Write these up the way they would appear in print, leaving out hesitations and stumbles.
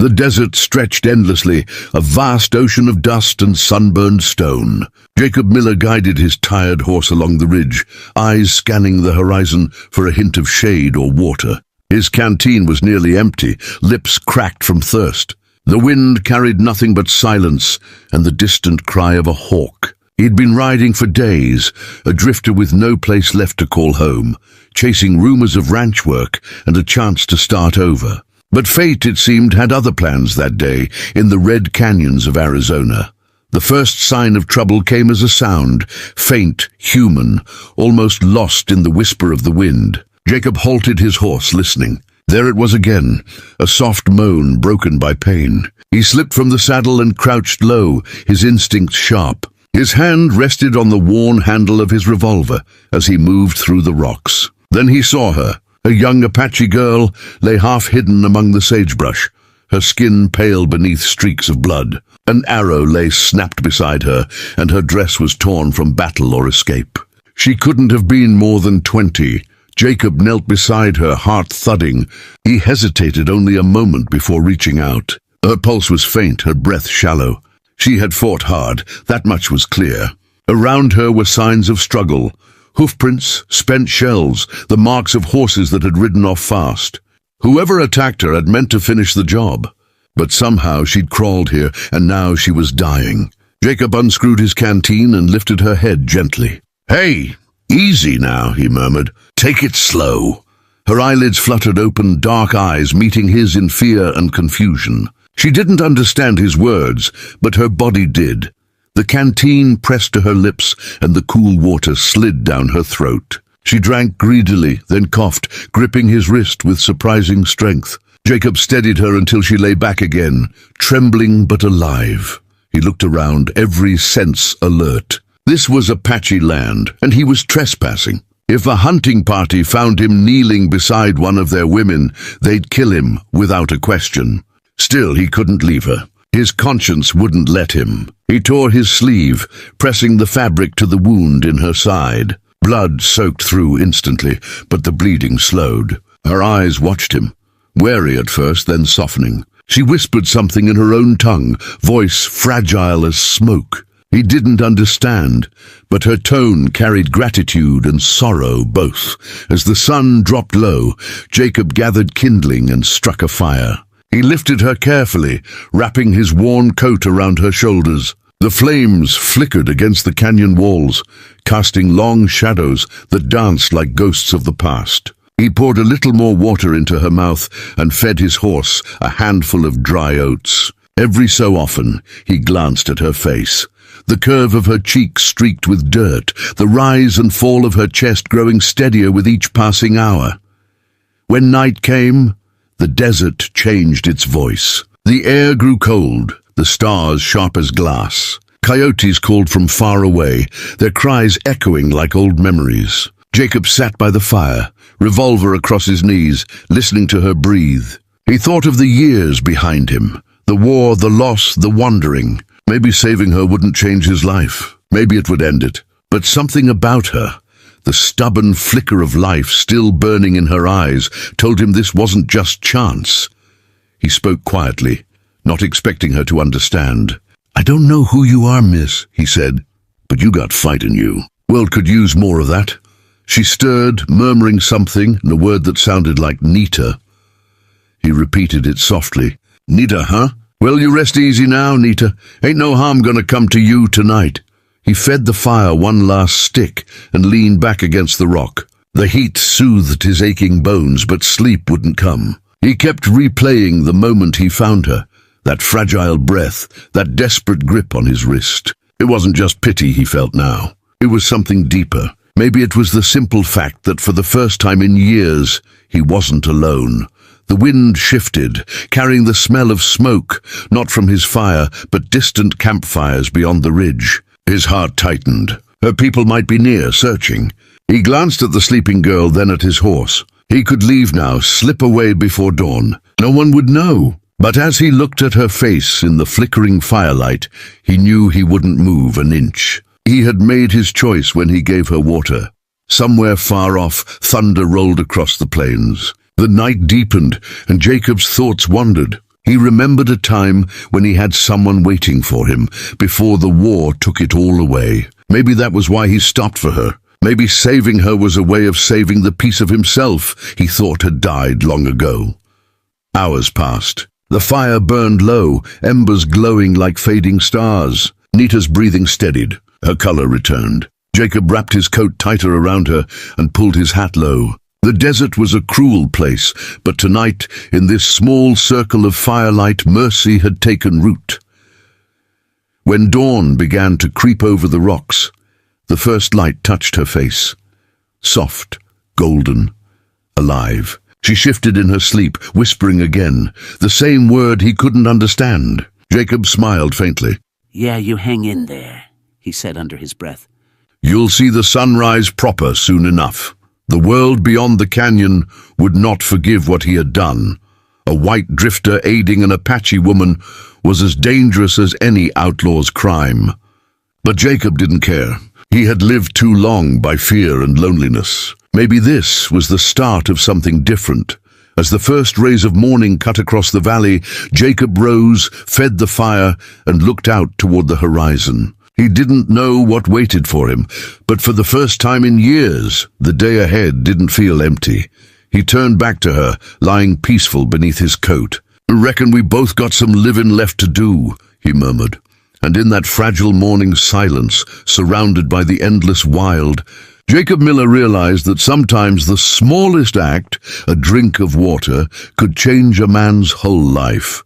The desert stretched endlessly, a vast ocean of dust and sunburned stone. Jacob Miller guided his tired horse along the ridge, eyes scanning the horizon for a hint of shade or water. His canteen was nearly empty, lips cracked from thirst. The wind carried nothing but silence and the distant cry of a hawk. He'd been riding for days, a drifter with no place left to call home, chasing rumors of ranch work and a chance to start over. But fate, it seemed, had other plans that day in the red canyons of Arizona. The first sign of trouble came as a sound, faint, human, almost lost in the whisper of the wind. Jacob halted his horse, listening. There it was again, a soft moan broken by pain. He slipped from the saddle and crouched low, his instincts sharp. His hand rested on the worn handle of his revolver as he moved through the rocks. Then he saw her. A young Apache girl lay half-hidden among the sagebrush, her skin pale beneath streaks of blood. An arrow lay snapped beside her, and her dress was torn from battle or escape. She couldn't have been more than 20. Jacob knelt beside her, heart thudding. He hesitated only a moment before reaching out. Her pulse was faint, her breath shallow. She had fought hard, that much was clear. Around her were signs of struggle. Hoofprints, spent shells, the marks of horses that had ridden off fast. Whoever attacked her had meant to finish the job. But somehow she'd crawled here, and now she was dying. Jacob unscrewed his canteen and lifted her head gently. "Hey, easy now," he murmured. "Take it slow." Her eyelids fluttered open, dark eyes meeting his in fear and confusion. She didn't understand his words, but her body did. The canteen pressed to her lips, and the cool water slid down her throat. She drank greedily, then coughed, gripping his wrist with surprising strength. Jacob steadied her until she lay back again, trembling but alive. He looked around, every sense alert. This was Apache land, and he was trespassing. If a hunting party found him kneeling beside one of their women, they'd kill him without a question. Still, he couldn't leave her. His conscience wouldn't let him. He tore his sleeve, pressing the fabric to the wound in her side. Blood soaked through instantly, but the bleeding slowed. Her eyes watched him, wary at first, then softening. She whispered something in her own tongue, voice fragile as smoke. He didn't understand, but her tone carried gratitude and sorrow both. As the sun dropped low, Jacob gathered kindling and struck a fire. He lifted her carefully, wrapping his worn coat around her shoulders. The flames flickered against the canyon walls, casting long shadows that danced like ghosts of the past. He poured a little more water into her mouth and fed his horse a handful of dry oats. Every so often, he glanced at her face. The curve of her cheek streaked with dirt, the rise and fall of her chest growing steadier with each passing hour. When night came, the desert changed its voice. The air grew cold, the stars sharp as glass. Coyotes called from far away, their cries echoing like old memories. Jacob sat by the fire, revolver across his knees, listening to her breathe. He thought of the years behind him, the war, the loss, the wandering. Maybe saving her wouldn't change his life. Maybe it would end it. But something about her, the stubborn flicker of life still burning in her eyes, told him this wasn't just chance. He spoke quietly, not expecting her to understand. "I don't know who you are, miss," he said, "but you got fight in you. World could use more of that." She stirred, murmuring something in a word that sounded like Nita. He repeated it softly. "Nita, huh? Well, you rest easy now, Nita. Ain't no harm gonna come to you tonight." He fed the fire one last stick and leaned back against the rock. The heat soothed his aching bones, but sleep wouldn't come. He kept replaying the moment he found her, that fragile breath, that desperate grip on his wrist. It wasn't just pity he felt now. It was something deeper. Maybe it was the simple fact that for the first time in years, he wasn't alone. The wind shifted, carrying the smell of smoke, not from his fire, but distant campfires beyond the ridge. His heart tightened. Her people might be near, searching. He glanced at the sleeping girl, then at his horse. He could leave now, slip away before dawn. No one would know. But as he looked at her face in the flickering firelight, he knew he wouldn't move an inch. He had made his choice when he gave her water. Somewhere far off, thunder rolled across the plains. The night deepened, and Jacob's thoughts wandered. He remembered a time when he had someone waiting for him, before the war took it all away. Maybe that was why he stopped for her. Maybe saving her was a way of saving the piece of himself he thought had died long ago. Hours passed. The fire burned low, embers glowing like fading stars. Nita's breathing steadied. Her color returned. Jacob wrapped his coat tighter around her and pulled his hat low. The desert was a cruel place, but tonight, in this small circle of firelight, mercy had taken root. When dawn began to creep over the rocks, the first light touched her face. Soft, golden, alive. She shifted in her sleep, whispering again, the same word he couldn't understand. Jacob smiled faintly. "Yeah, you hang in there," he said under his breath. "You'll see the sunrise proper soon enough." The world beyond the canyon would not forgive what he had done. A white drifter aiding an Apache woman was as dangerous as any outlaw's crime. But Jacob didn't care. He had lived too long by fear and loneliness. Maybe this was the start of something different. As the first rays of morning cut across the valley, Jacob rose, fed the fire, and looked out toward the horizon. He didn't know what waited for him, but for the first time in years, the day ahead didn't feel empty. He turned back to her, lying peaceful beneath his coat. "Reckon we both got some living left to do," he murmured. And in that fragile morning silence, surrounded by the endless wild, Jacob Miller realized that sometimes the smallest act, a drink of water, could change a man's whole life.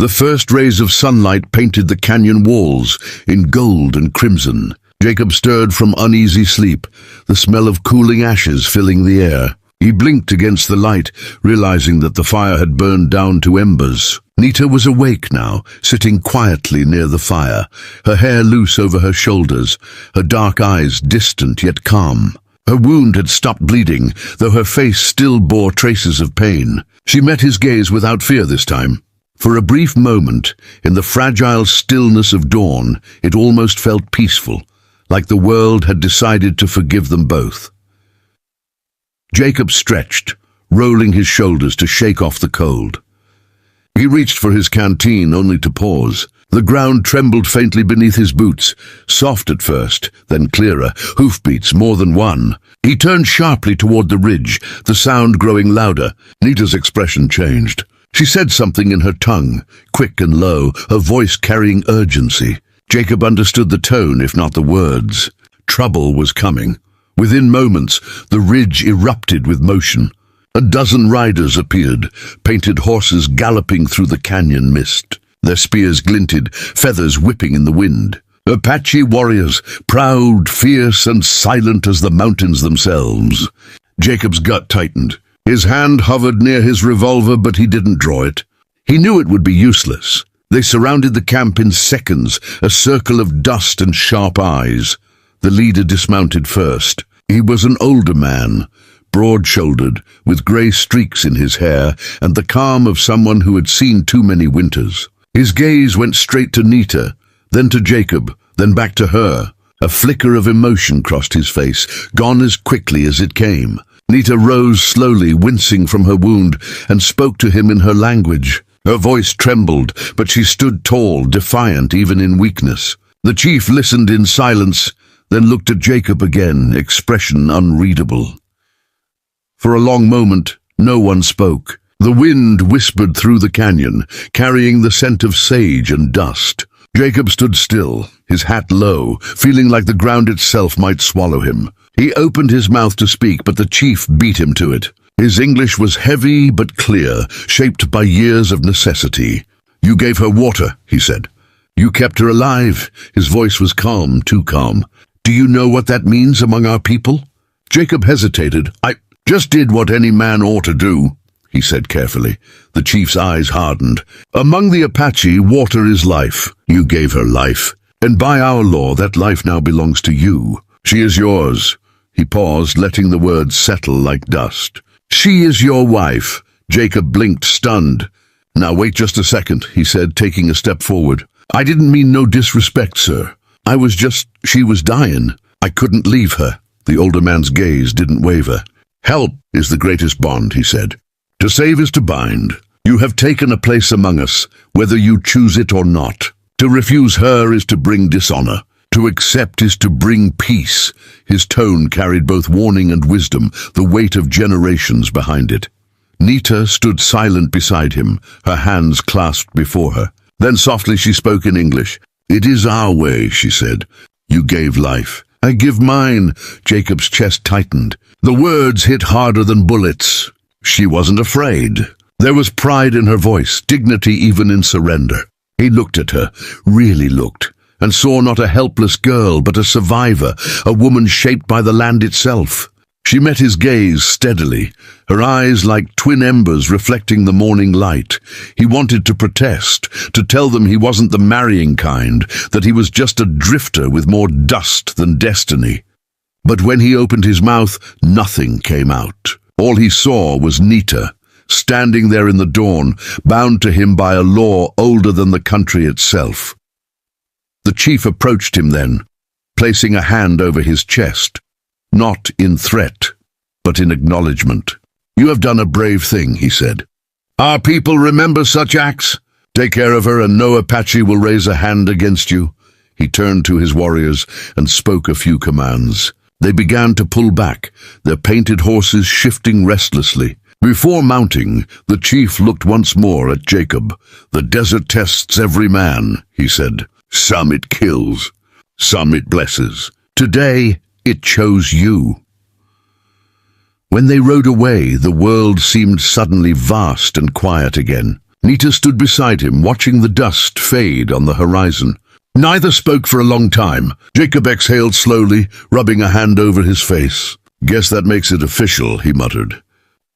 The first rays of sunlight painted the canyon walls in gold and crimson. Jacob stirred from uneasy sleep, the smell of cooling ashes filling the air. He blinked against the light, realizing that the fire had burned down to embers. Nita was awake now, sitting quietly near the fire, her hair loose over her shoulders, her dark eyes distant yet calm. Her wound had stopped bleeding, though her face still bore traces of pain. She met his gaze without fear this time. For a brief moment, in the fragile stillness of dawn, it almost felt peaceful, like the world had decided to forgive them both. Jacob stretched, rolling his shoulders to shake off the cold. He reached for his canteen only to pause. The ground trembled faintly beneath his boots, soft at first, then clearer, hoofbeats more than one. He turned sharply toward the ridge, the sound growing louder. Nita's expression changed. She said something in her tongue, quick and low, her voice carrying urgency. Jacob understood the tone, if not the words. Trouble was coming. Within moments, the ridge erupted with motion. A dozen riders appeared, painted horses galloping through the canyon mist. Their spears glinted, feathers whipping in the wind. Apache warriors, proud, fierce, and silent as the mountains themselves. Jacob's gut tightened. His hand hovered near his revolver, but he didn't draw it. He knew it would be useless. They surrounded the camp in seconds, a circle of dust and sharp eyes. The leader dismounted first. He was an older man, broad-shouldered, with grey streaks in his hair, and the calm of someone who had seen too many winters. His gaze went straight to Nita, then to Jacob, then back to her. A flicker of emotion crossed his face, gone as quickly as it came. Nita rose slowly, wincing from her wound, and spoke to him in her language. Her voice trembled, but she stood tall, defiant even in weakness. The chief listened in silence, then looked at Jacob again, expression unreadable. For a long moment, no one spoke. The wind whispered through the canyon, carrying the scent of sage and dust. Jacob stood still, his hat low, feeling like the ground itself might swallow him. He opened his mouth to speak, but the chief beat him to it. His English was heavy but clear, shaped by years of necessity. "You gave her water," he said. "You kept her alive." His voice was calm, too calm. "Do you know what that means among our people?" Jacob hesitated. "I just did what any man ought to do," he said carefully. The chief's eyes hardened. "Among the Apache, water is life. You gave her life. And by our law, that life now belongs to you. She is yours." He paused, letting the words settle like dust. "She is your wife." Jacob blinked, stunned. "Now wait just a second," he said, taking a step forward. "I didn't mean no disrespect, sir. She was dying. I couldn't leave her." The older man's gaze didn't waver. "Help is the greatest bond," he said. To save is to bind. You have taken a place among us, whether you choose it or not. To refuse her is to bring dishonor. To accept is to bring peace. His tone carried both warning and wisdom, the weight of generations behind it. Nita stood silent beside him, her hands clasped before her. Then softly she spoke in English. "It is our way," she said. "You gave life. I give mine." Jacob's chest tightened. The words hit harder than bullets. She wasn't afraid. There was pride in her voice, dignity even in surrender. He looked at her, really looked, and saw not a helpless girl but a survivor, a woman shaped by the land itself. She met his gaze steadily, her eyes like twin embers reflecting the morning light. He wanted to protest, to tell them he wasn't the marrying kind, that he was just a drifter with more dust than destiny. But when he opened his mouth, nothing came out. All he saw was Nita, standing there in the dawn, bound to him by a law older than the country itself. The chief approached him then, placing a hand over his chest, not in threat, but in acknowledgement. "You have done a brave thing," he said. "Our people remember such acts. Take care of her, and no Apache will raise a hand against you." He turned to his warriors and spoke a few commands. They began to pull back, their painted horses shifting restlessly. Before mounting, the chief looked once more at Jacob. "The desert tests every man," he said. "Some it kills, some it blesses. Today, it chose you." When they rode away, the world seemed suddenly vast and quiet again. Nita stood beside him, watching the dust fade on the horizon. Neither spoke for a long time. Jacob exhaled slowly, rubbing a hand over his face. "Guess that makes it official," he muttered.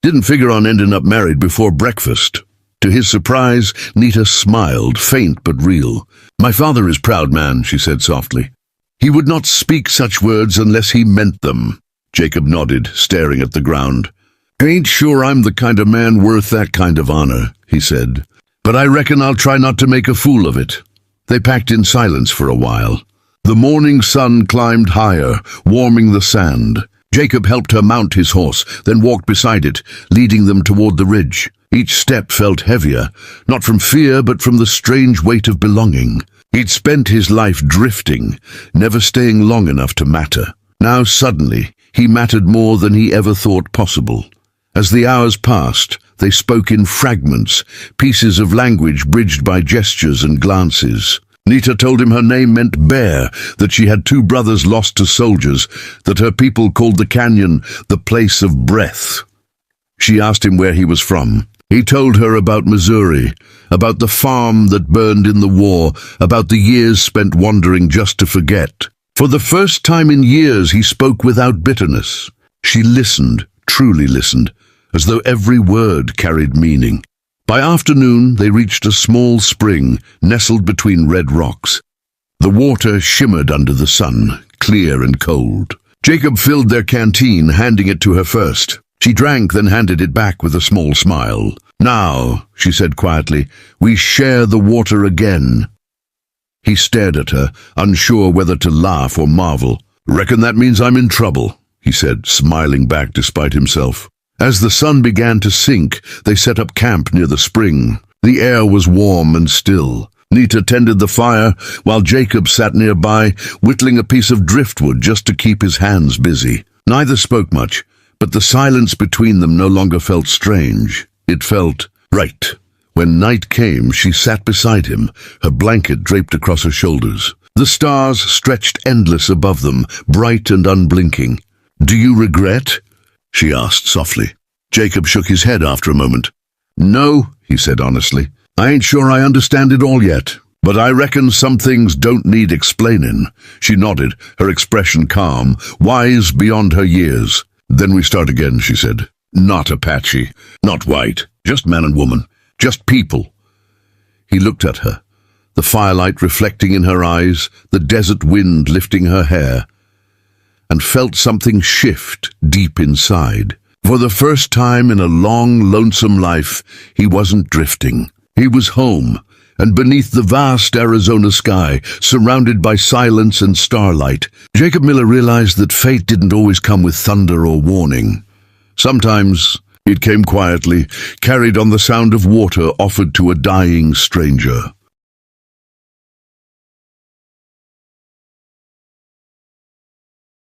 "Didn't figure on ending up married before breakfast." To his surprise, Nita smiled, faint but real. "My father is proud man," she said softly. "He would not speak such words unless he meant them." Jacob nodded, staring at the ground. "Ain't sure I'm the kind of man worth that kind of honor," he said. "But I reckon I'll try not to make a fool of it." They packed in silence for a while. The morning sun climbed higher, warming the sand. Jacob helped her mount his horse, then walked beside it, leading them toward the ridge. Each step felt heavier, not from fear but from the strange weight of belonging. He'd spent his life drifting, never staying long enough to matter. Now suddenly, he mattered more than he ever thought possible. As the hours passed, they spoke in fragments, pieces of language bridged by gestures and glances. Nita told him her name meant bear, that she had 2 brothers lost to soldiers, that her people called the canyon the place of breath. She asked him where he was from. He told her about Missouri, about the farm that burned in the war, about the years spent wandering just to forget. For the first time in years, he spoke without bitterness. She listened, truly listened, as though every word carried meaning. By afternoon, they reached a small spring nestled between red rocks. The water shimmered under the sun, clear and cold. Jacob filled their canteen, handing it to her first. She drank, then handed it back with a small smile. "Now," she said quietly, "we share the water again." He stared at her, unsure whether to laugh or marvel. "Reckon that means I'm in trouble," he said, smiling back despite himself. As the sun began to sink, they set up camp near the spring. The air was warm and still. Nita tended the fire, while Jacob sat nearby, whittling a piece of driftwood just to keep his hands busy. Neither spoke much, but the silence between them no longer felt strange. It felt right. When night came, she sat beside him, her blanket draped across her shoulders. The stars stretched endless above them, bright and unblinking. "Do you regret?" she asked softly. Jacob shook his head after a moment. "No," he said honestly. "I ain't sure I understand it all yet, but I reckon some things don't need explaining." She nodded, her expression calm, wise beyond her years. "Then we start again," she said. "Not Apache, not white, just man and woman, just people." He looked at her, the firelight reflecting in her eyes, the desert wind lifting her hair, and felt something shift deep inside. For the first time in a long, lonesome life, he wasn't drifting. He was home, and beneath the vast Arizona sky, surrounded by silence and starlight, Jacob Miller realized that fate didn't always come with thunder or warning. Sometimes It came quietly, carried on the sound of water offered to a dying stranger.